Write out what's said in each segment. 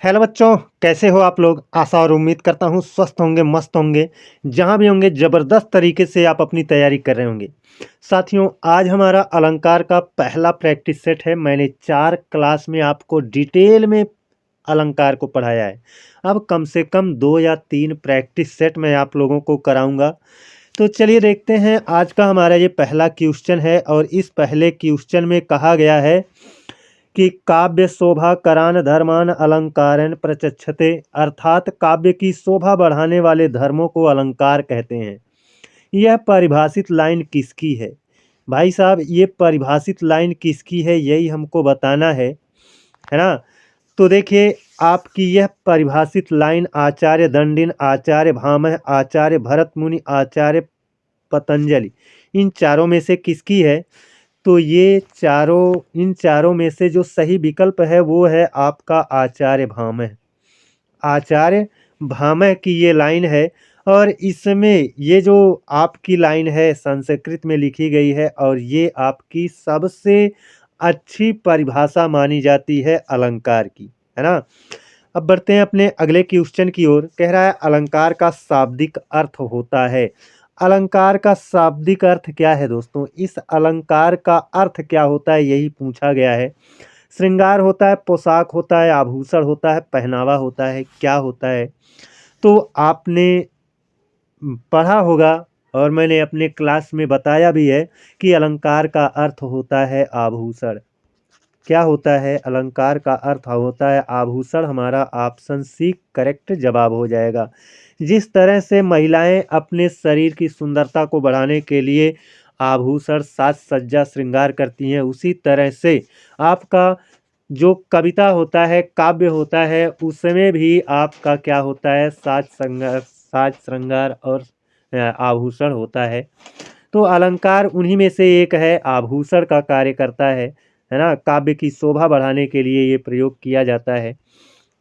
Hello बच्चों, कैसे हो आप लोग। आशा और उम्मीद करता हूँ स्वस्थ होंगे, मस्त होंगे। जहाँ भी होंगे ज़बरदस्त तरीके से आप अपनी तैयारी कर रहे होंगे। साथियों, आज हमारा अलंकार का पहला प्रैक्टिस सेट है। मैंने 4 क्लास में आपको डिटेल में अलंकार को पढ़ाया है। अब कम से कम 2 या 3 प्रैक्टिस सेट मैं आप लोगों को कराऊंगा। तो चलिए देखते हैं, आज का हमारा ये पहला क्वेश्चन है और इस पहले क्वेश्चन में कहा गया है कि काव्य शोभा करान धर्मान अलंकारन प्रचक्षते, अर्थात काव्य की शोभा बढ़ाने वाले धर्मों को अलंकार कहते हैं। यह परिभाषित लाइन किसकी है? भाई साहब, ये परिभाषित लाइन किसकी है, यही हमको बताना है ना। तो देखिए, आपकी यह परिभाषित लाइन आचार्य दंडिन, आचार्य भामह, आचार्य भरत मुनि, आचार्य पतंजलि, इन चारों में से किसकी है? तो ये चारों, इन चारों में से जो सही विकल्प है वो है आपका आचार्य भामह। आचार्य भामह की ये लाइन है और इसमें ये जो आपकी लाइन है संस्कृत में लिखी गई है और ये आपकी सबसे अच्छी परिभाषा मानी जाती है अलंकार की, है ना। अब बढ़ते हैं अपने अगले क्वेश्चन की ओर। कह रहा है अलंकार का शाब्दिक अर्थ होता है। अलंकार का शाब्दिक अर्थ क्या है दोस्तों? इस अलंकार का अर्थ क्या होता है, यही पूछा गया है। श्रृंगार होता है, पोशाक होता है, आभूषण होता है, पहनावा होता है, क्या होता है? तो आपने पढ़ा होगा और मैंने अपने क्लास में बताया भी है कि अलंकार का अर्थ होता है आभूषण। क्या होता है? अलंकार का अर्थ होता है आभूषण। हमारा ऑप्शन सी करेक्ट जवाब हो जाएगा। जिस तरह से महिलाएं अपने शरीर की सुंदरता को बढ़ाने के लिए आभूषण, साज सज्जा, श्रृंगार करती हैं, उसी तरह से आपका जो कविता होता है, काव्य होता है, उसमें भी आपका क्या होता है? साज श्रृंगार और आभूषण होता है। तो अलंकार उन्हीं में से एक है, आभूषण का कार्य करता है ना। काव्य की शोभा बढ़ाने के लिए ये प्रयोग किया जाता है।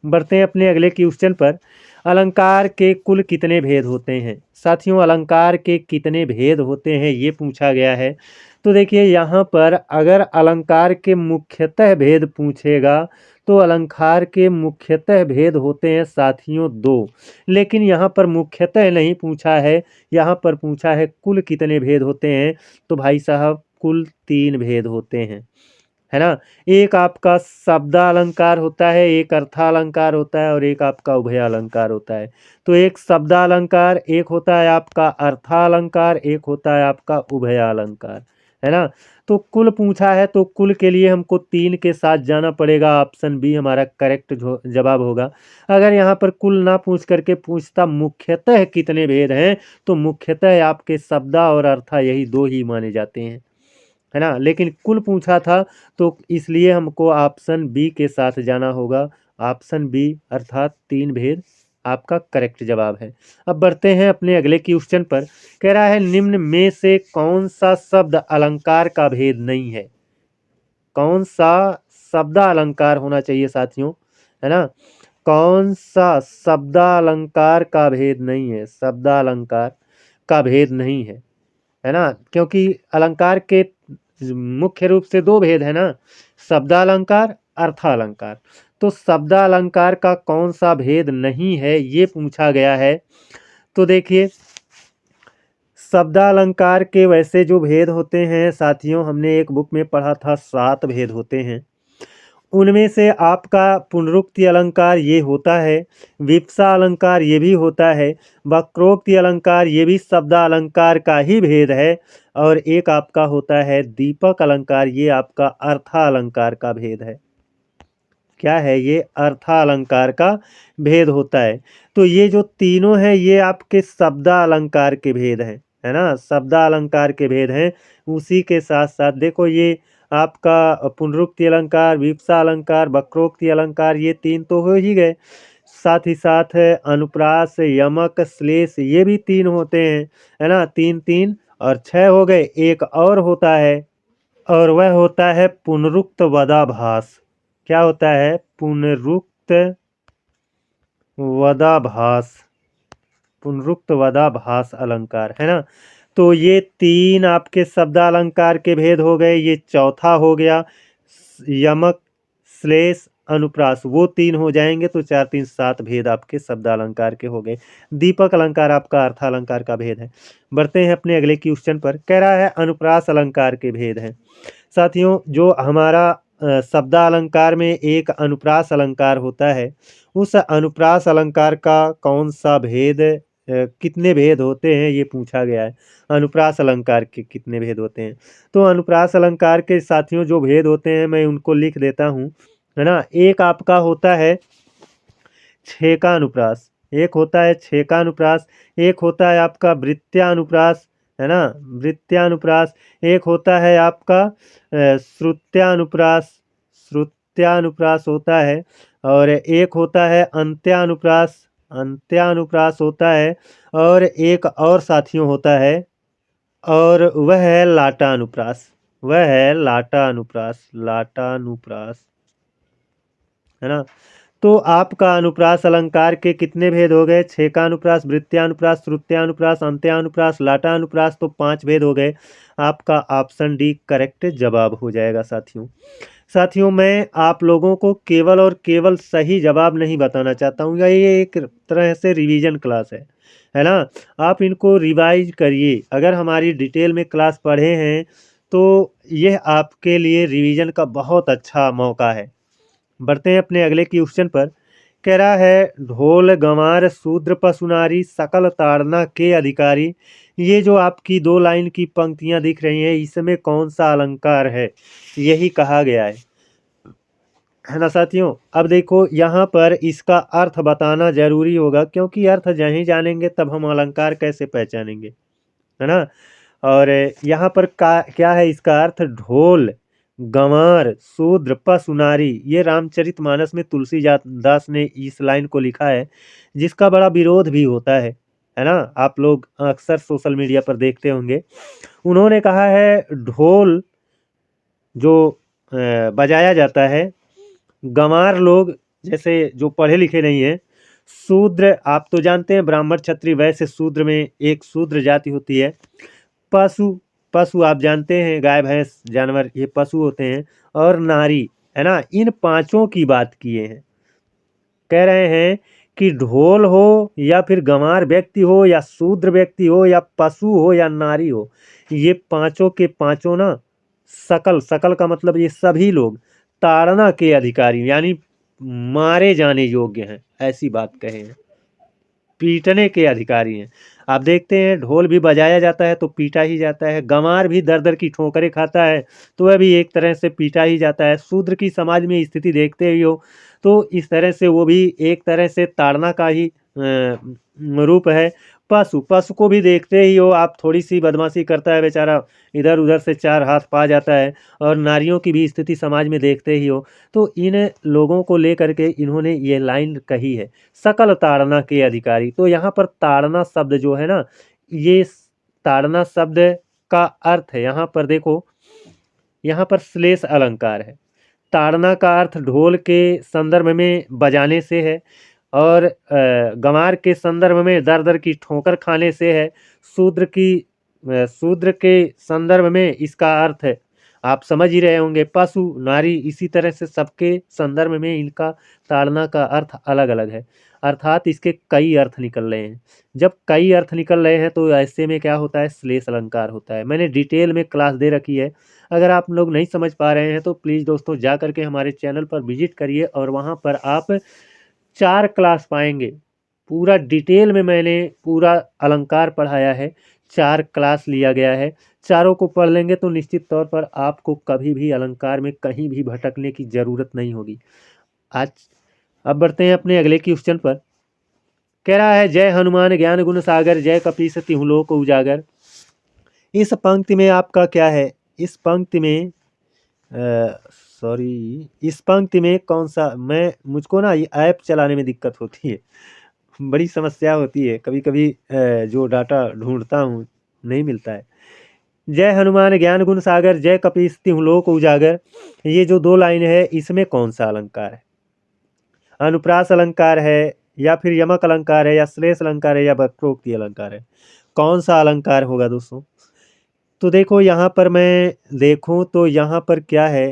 बढ़ते हैं अपने अगले क्वेश्चन पर। अलंकार के कुल कितने भेद होते हैं? साथियों, अलंकार के कितने भेद होते हैं ये पूछा गया है। तो देखिए, यहाँ पर अगर अलंकार के मुख्यतः भेद पूछेगा तो अलंकार के मुख्यतः भेद होते हैं साथियों 2। लेकिन यहाँ पर मुख्यतः नहीं पूछा है, यहाँ पर पूछा है कुल कितने भेद होते हैं। तो भाई साहब, कुल 3 भेद होते हैं, है ना। एक आपका शब्दालंकार होता है, एक अर्थालंकार होता है और एक आपका उभयालंकार होता है। तो एक शब्दालंकार, एक होता है आपका अर्थालंकार, एक होता है आपका उभयालंकार, है ना। तो कुल पूछा है तो कुल के लिए हमको 3 के साथ जाना पड़ेगा। ऑप्शन बी हमारा करेक्ट जवाब होगा। अगर यहाँ पर कुल ना पूछ करके पूछता मुख्यतः कितने भेद हैं, तो मुख्यतः आपके शब्दा और अर्था यही 2 ही माने जाते हैं, है ना। लेकिन कुल पूछा था तो इसलिए हमको ऑप्शन बी के साथ जाना होगा। ऑप्शन बी अर्थात 3 भेद आपका करेक्ट जवाब है। अब बढ़ते हैं अपने अगले क्वेश्चन पर। कह रहा है निम्न में से कौन सा शब्द अलंकार का भेद नहीं है? कौन सा शब्दालंकार होना चाहिए साथियों, है ना। कौन सा शब्दालंकार का भेद नहीं है? शब्दालंकार का भेद नहीं है ना। क्योंकि अलंकार के मुख्य रूप से 2 भेद है ना, शब्दालंकार, अर्थालंकार। तो शब्दालंकार का कौन सा भेद नहीं है ये पूछा गया है। तो देखिए, शब्दालंकार के वैसे जो भेद होते हैं साथियों, हमने एक बुक में पढ़ा था 7 भेद होते हैं। उनमें से आपका पुनरुक्ति अलंकार ये होता है, विप्सा अलंकार ये भी होता है, वक्रोक्ति अलंकार ये भी शब्दालंकार का ही भेद है और एक आपका होता है दीपक अलंकार, ये आपका अर्थालंकार का भेद है। क्या है? ये अर्थालंकार का भेद होता है। तो ये जो तीनों हैं ये आपके शब्दालंकार के भेद हैं, है ना। शब्दालंकार के भेद हैं। उसी के साथ साथ देखो, ये आपका पुनरुक्ति अलंकार, विप्सा अलंकार, वक्रोक्ति अलंकार, ये 3 तो हो ही गए। साथ ही साथ अनुप्रास, यमक, श्लेष ये भी 3 होते हैं, है ना। 3 3 और 6 हो गए। एक और होता है और वह होता है पुनरुक्त वदाभास। क्या होता है? पुनरुक्त वदाभास। पुनरुक्त वदाभास अलंकार, है ना। तो ये 3 आपके शब्दालंकार के भेद हो गए। ये चौथा हो गया यमक, श्लेष, अनुप्रास, वो 3 हो जाएंगे तो 4 3 7 भेद आपके शब्द अलंकार के हो गए। दीपक अलंकार आपका अर्थ अलंकार का भेद है। बढ़ते हैं अपने अगले क्वेश्चन पर। कह रहा है अनुप्रास अलंकार के भेद हैं। साथियों, जो हमारा शब्दालंकार में एक अनुप्रास अलंकार होता है, उस अनुप्रास अलंकार का कौन सा भेद, कितने भेद होते हैं ये पूछा गया है। अनुप्रास अलंकार के कितने भेद होते हैं? तो अनुप्रास अलंकार के साथियों जो भेद होते हैं मैं उनको लिख देता हूँ, है ना। एक आपका होता है छेका अनुप्रास, एक होता है छेका अनुप्रास, एक होता है आपका वृत्त्यानुप्रास, है ना, वृत्त्यानुप्रास। एक होता है आपका श्रुत्यानुप्रास, श्रुत्यानुप्रास होता है। और एक होता है अंत्यानुप्रास, अंत्यानुप्रास होता है। और एक और साथियों होता है, और वह है लाटानुप्रास, वह है लाटानुप्रास, लाटानुप्रास, है ना। तो आपका अनुप्रास अलंकार के कितने भेद हो गए? छेकानुप्रास, वृत्त्यानुप्रास, श्रुत्यानुप्रास, अंत्यानुप्रास, लाटानुप्रास, तो 5 भेद हो गए। आपका ऑप्शन डी करेक्ट जवाब हो जाएगा साथियों। साथियों, मैं आप लोगों को केवल और केवल सही जवाब नहीं बताना चाहता हूँ, ये एक तरह से रिवीजन क्लास है ना। आप इनको रिवाइज करिए। अगर हमारी डिटेल में क्लास पढ़े हैं तो यह आपके लिए रिवीजन का बहुत अच्छा मौका है। बढ़ते हैं अपने अगले क्वेश्चन पर। कह रहा है ढोल गंवार शूद्र पशुनारी सकल ताड़ना के अधिकारी। ये जो आपकी 2 लाइन की पंक्तियां दिख रही हैं, इसमें कौन सा अलंकार है, यही कहा गया है ना साथियों। अब देखो यहाँ पर इसका अर्थ बताना जरूरी होगा, क्योंकि अर्थ नहीं जानेंगे तब हम अलंकार कैसे पहचानेंगे, है ना। और यहाँ पर क्या है इसका अर्थ? ढोल गंवार शूद्र पशुनारी। ये रामचरितमानस में तुलसीदास ने इस लाइन को लिखा है, जिसका बड़ा विरोध भी होता है ना। आप लोग अक्सर सोशल मीडिया पर देखते होंगे। उन्होंने कहा है ढोल जो बजाया जाता है, गंवार लोग जैसे जो पढ़े लिखे नहीं है, शूद्र आप तो जानते हैं ब्राह्मण क्षत्रिय वैश्य शूद्र में एक शूद्र जाति होती है। पशु, पशु आप जानते हैं गाय भैंस जानवर ये पशु होते हैं। और नारी, है ना। इन 5 की बात किए हैं। कह रहे हैं कि ढोल हो या फिर गंवार व्यक्ति हो या शूद्र व्यक्ति हो या पशु हो या नारी हो, ये 5 के 5 ना सकल, सकल का मतलब ये सभी लोग ताड़ना के अधिकारी यानी मारे जाने योग्य हैं, ऐसी बात कहे हैं, पीटने के अधिकारी हैं। आप देखते हैं ढोल भी बजाया जाता है तो पीटा ही जाता है, गंवार भी दर दर की ठोकरें खाता है तो वह भी एक तरह से पीटा ही जाता है। शूद्र की समाज में स्थिति देखते ही हो तो इस तरह से वो भी एक तरह से ताड़ना का ही रूप है। पशु, पशु को भी देखते ही हो आप, थोड़ी सी बदमाशी करता है बेचारा, इधर उधर से 4 हाथ पा जाता है। और नारियों की भी स्थिति समाज में देखते ही हो। तो इन लोगों को लेकर के इन्होंने ये लाइन कही है, सकल ताड़ना के अधिकारी। तो यहाँ पर ताड़ना शब्द जो है ना, ये ताड़ना शब्द का अर्थ है, यहाँ पर देखो, यहाँ पर श्लेष अलंकार है। ताड़ना का अर्थ ढोल के संदर्भ में बजाने से है, और गंवार के संदर्भ में दर दर की ठोकर खाने से है। शूद्र के संदर्भ में इसका अर्थ है, आप समझ ही रहे होंगे, पशु नारी। इसी तरह से सबके संदर्भ में इनका ताड़ना का अर्थ अलग अलग है, अर्थात इसके कई अर्थ निकल रहे हैं। जब कई अर्थ निकल रहे हैं तो ऐसे में क्या होता है, श्लेष अलंकार होता है। मैंने डिटेल में क्लास दे रखी है, अगर आप लोग नहीं समझ पा रहे हैं तो प्लीज़ दोस्तों जा करके हमारे चैनल पर विजिट करिए, और वहाँ पर आप 4 क्लास पाएंगे। पूरा डिटेल में मैंने पूरा अलंकार पढ़ाया है, 4 क्लास लिया गया है। चारों को पढ़ लेंगे तो निश्चित तौर पर आपको कभी भी अलंकार में कहीं भी भटकने की ज़रूरत नहीं होगी। आज अब बढ़ते हैं अपने अगले क्वेश्चन पर। कह रहा है जय हनुमान ज्ञान गुण सागर, जय कपीस तिहुँ लोक उजागर। इस पंक्ति में आपका क्या है? इस पंक्ति में इस पंक्ति में कौन सा, मुझको ना ये ऐप चलाने में दिक्कत होती है, बड़ी समस्या होती है कभी कभी, जो डाटा ढूंढता हूँ नहीं मिलता है। जय हनुमान ज्ञान गुण सागर, जय कपीस तिहुँ लोक उजागर, ये जो 2 लाइन है इसमें कौन सा अलंकार है? अनुप्रास अलंकार है, या फिर यमक अलंकार है, या श्लेष अलंकार है, या वक्रोक्ति अलंकार है? कौन सा अलंकार होगा दोस्तों? तो देखो यहाँ पर मैं देखूँ तो यहाँ पर क्या है,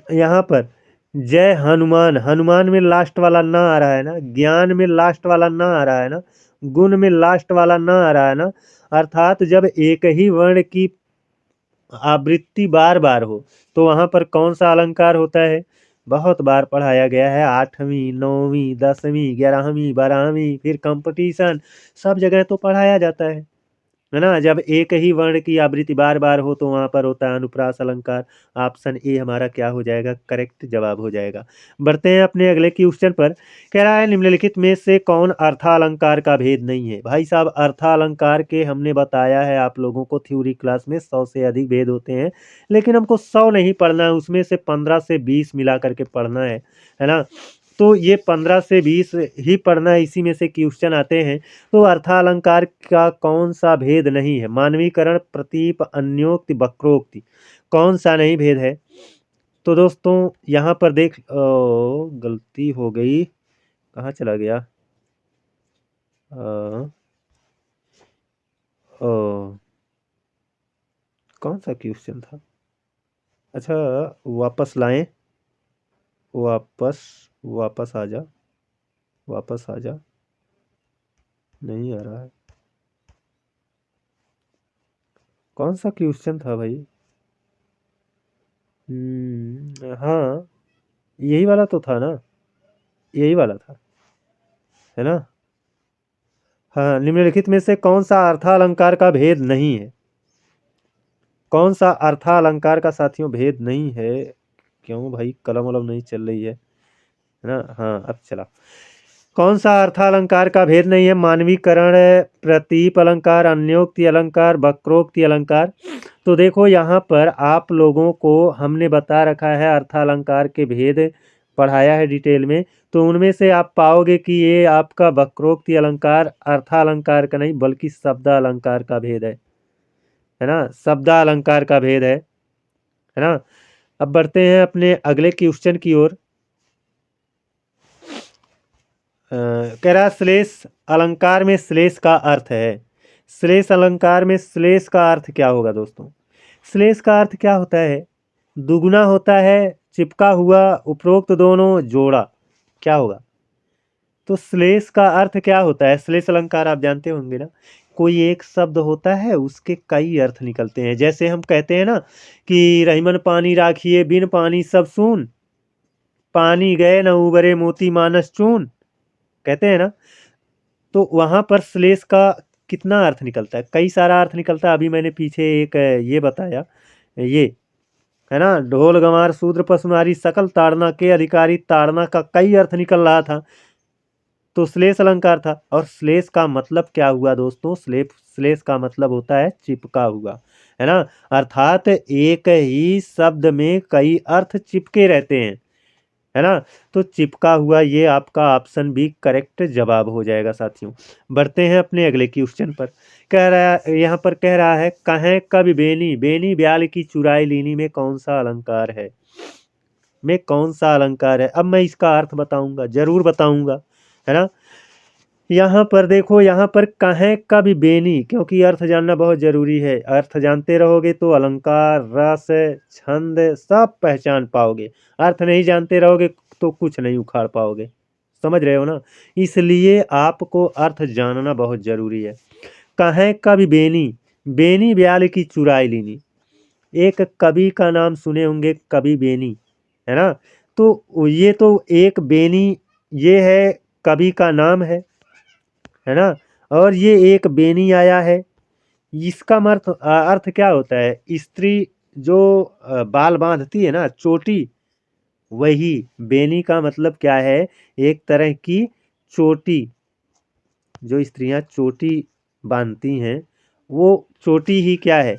यहाँ पर जय हनुमान, हनुमान में लास्ट वाला ना आ रहा है ना, ज्ञान में लास्ट वाला ना आ रहा है ना, गुण में लास्ट वाला ना आ रहा है ना, अर्थात जब एक ही वर्ण की आवृत्ति बार बार हो तो वहां पर कौन सा अलंकार होता है? बहुत बार पढ़ाया गया है, 8वीं 9वीं 10वीं 11वीं 12वीं, फिर कंपटीशन, सब जगह तो पढ़ाया जाता है ना। जब एक ही वर्ण की आवृत्ति बार बार हो तो वहां पर होता है अनुप्रास अलंकार। ऑप्शन ए हमारा क्या हो जाएगा? करेक्ट जवाब हो जाएगा। बढ़ते हैं अपने अगले क्वेश्चन पर। कह रहा है निम्नलिखित में से कौन अर्थालंकार का भेद नहीं है? भाई साहब, अर्थालंकार के हमने बताया है आप लोगों को थ्योरी क्लास में 100 से अधिक भेद होते हैं, लेकिन हमको 100 नहीं पढ़ना है, उसमें से 15 से 20 मिला करके पढ़ना है ना। तो ये 15 से 20 ही पढ़ना है, इसी में से क्वेश्चन आते हैं। तो अर्थालंकार का कौन सा भेद नहीं है? मानवीकरण, प्रतीप, अन्योक्ति, वक्रोक्ति, कौन सा नहीं भेद है? तो दोस्तों यहाँ पर देख, गलती हो गई, कहाँ चला गया? कौन सा क्वेश्चन था? अच्छा, वापस लाएं, वापस वापस आ जा, वापस आ जा, नहीं आ रहा है। कौन सा क्वेश्चन था भाई? हाँ, यही वाला तो था ना, यही वाला था, है ना। हाँ, निम्नलिखित में से कौन सा अर्थालंकार का भेद नहीं है? कौन सा अर्थालंकार का साथियों भेद नहीं है? क्यों भाई, कलम वलम नहीं चल रही है ना? हाँ, अब चला। कौन सा अर्थालंकार का भेद नहीं है? मानवीकरण, प्रतीप अलंकार, अन्योक्ति अलंकार, वक्रोक्ति अलंकार। तो देखो यहाँ पर आप लोगों को हमने बता रखा है अर्थालंकार के भेद, पढ़ाया है डिटेल में। तो उनमें से आप पाओगे कि ये आपका वक्रोक्ति अलंकार अर्थालंकार का नहीं बल्कि शब्दालंकार का भेद है ना, शब्दालंकार का भेद है ना। अब बढ़ते हैं अपने अगले क्वेश्चन की ओर। कह रहा श्लेष अलंकार में श्लेष का अर्थ है। श्लेष अलंकार में श्लेष का अर्थ क्या होगा दोस्तों? श्लेष का अर्थ क्या होता है? दुगुना होता है, चिपका हुआ, उपरोक्त दोनों, जोड़ा, क्या होगा? तो श्लेष का अर्थ क्या होता है? श्लेष अलंकार आप जानते होंगे ना, कोई एक शब्द होता है उसके कई अर्थ निकलते हैं। जैसे हम कहते हैं ना कि रहीमन पानी राखिए बिन पानी सब सून, पानी गए न उबरे मोती मानस चून, कहते हैं ना। तो वहां पर श्लेष का कितना अर्थ निकलता है? कई सारा अर्थ निकलता है। अभी मैंने पीछे एक ये बताया, ये है ना, ढोल गंवार शूद्र पशुनारी सकल ताड़ना के अधिकारी, ताड़ना का कई अर्थ निकल रहा था, तो श्लेष अलंकार था। और श्लेष का मतलब क्या हुआ दोस्तों? श्लेष का मतलब होता है चिपका हुआ, है ना। अर्थात एक ही शब्द में कई अर्थ चिपके रहते हैं, है ना। तो चिपका हुआ, ये आपका ऑप्शन बी करेक्ट जवाब हो जाएगा साथियों। बढ़ते हैं अपने अगले क्वेश्चन पर। कह रहा है, यहाँ पर कह रहा है कहें कब बेनी, बेनी ब्याल की चुराई लीनी में कौन सा अलंकार है? में कौन सा अलंकार है? अब मैं इसका अर्थ बताऊंगा, जरूर बताऊंगा, है ना। यहाँ पर देखो, यहाँ पर कहें कब बेनी, क्योंकि अर्थ जानना बहुत जरूरी है। अर्थ जानते रहोगे तो अलंकार, रस, छंद सब पहचान पाओगे। अर्थ नहीं जानते रहोगे तो कुछ नहीं उखाड़ पाओगे, समझ रहे हो ना। इसलिए आपको अर्थ जानना बहुत जरूरी है। कहें कब बेनी, बेनी ब्याल की चुराई लीनी, एक कवि का नाम सुने होंगे, कवि बेनी, है ना। तो ये तो एक बेनी, ये है कवि का नाम है ना। और ये एक बेनी आया है, इसका अर्थ क्या होता है? स्त्री जो बाल बांधती है ना, चोटी, वही बेनी का मतलब क्या है? एक तरह की चोटी, जो स्त्रियां चोटी बांधती हैं वो चोटी ही क्या है?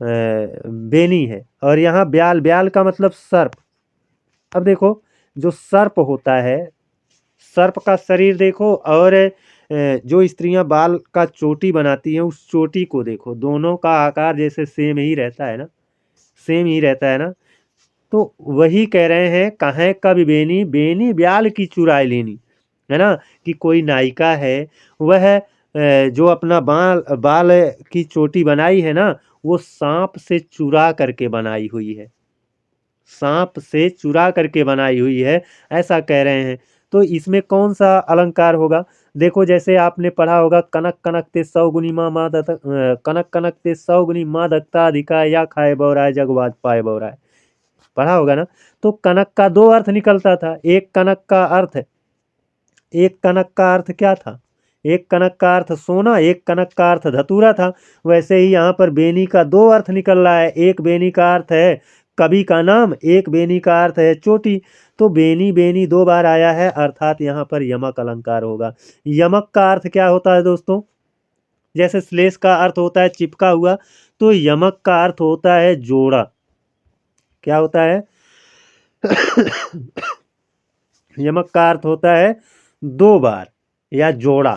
बेनी है। और यहाँ ब्याल, ब्याल का मतलब सर्प। अब देखो, जो सर्प होता है, सर्प का शरीर देखो, और जो स्त्रियां बाल का चोटी बनाती हैं उस चोटी को देखो, दोनों का आकार जैसे सेम ही रहता है ना, सेम ही रहता है ना। तो वही कह रहे हैं, कहें कब बेनी, बेनी ब्याल की चुराई लेनी, है ना। कि कोई नायिका है, वह जो अपना बाल बाल की चोटी बनाई है ना, वो सांप से चुरा करके बनाई हुई है, सांप से चुरा करके बनाई हुई है, ऐसा कह रहे हैं। तो इसमें कौन सा अलंकार होगा? देखो, जैसे आपने पढ़ा होगा, कनक कनक ते 100 गुनी माँ कनक कनक ते 100 गुनी माँ दत्ता अधिका या खाए बौराए जगवाज पाए बौराए, पढ़ा होगा ना। तो कनक का दो अर्थ निकलता था। एक कनक का अर्थ क्या था? एक कनक का अर्थ सोना, एक कनक का अर्थ धतूरा था। वैसे ही यहाँ पर बेनी का दो अर्थ निकल रहा है। एक बेनी का अर्थ है कवि का नाम, एक बेनी का अर्थ है चोटी। तो बेनी बेनी दो बार आया है, अर्थात यहाँ पर यमक अलंकार होगा। यमक का अर्थ क्या होता है दोस्तों? जैसे श्लेष का अर्थ होता है चिपका हुआ, तो यमक का अर्थ होता है जोड़ा। क्या होता है? यमक का अर्थ होता है दो बार या जोड़ा।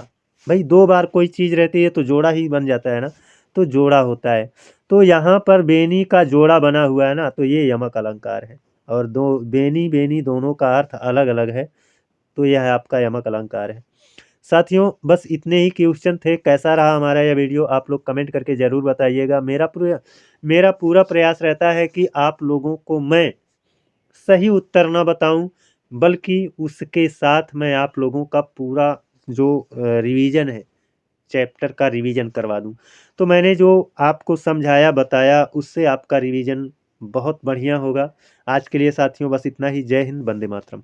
भाई दो बार कोई चीज़ रहती है तो जोड़ा ही बन जाता है ना, तो जोड़ा होता है। तो यहाँ पर बेनी का जोड़ा बना हुआ है ना, तो ये यमक अलंकार है। और दो बेनी बेनी दोनों का अर्थ अलग अलग है, तो यह आपका यमक अलंकार है। साथियों, बस इतने ही क्वेश्चन थे। कैसा रहा हमारा यह वीडियो, आप लोग कमेंट करके ज़रूर बताइएगा। मेरा पूरा प्रयास रहता है कि आप लोगों को मैं सही उत्तर न बताऊं, बल्कि उसके साथ मैं आप लोगों का पूरा जो रिवीजन है, चैप्टर का रिवीजन करवा दूं। तो मैंने जो आपको समझाया बताया, उससे आपका रिवीजन बहुत बढ़िया होगा। आज के लिए साथियों बस इतना ही। जय हिंद, वंदे मातरम।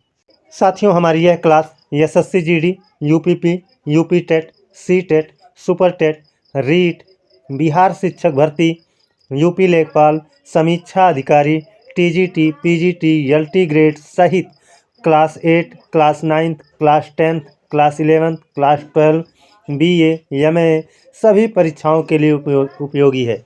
साथियों, हमारी यह class SSC GD, UPP, UP TET, CTET, super TET, REET, Bihar शिक्षक भर्ती, यूपी लेखपाल, समीक्षा अधिकारी, टीजीटी, पीजीटी, एलटी ग्रेड सहित class 8, class 9, class 10, class 11, class 12, BA, MA सभी परीक्षाओं के लिए उपयोगी है।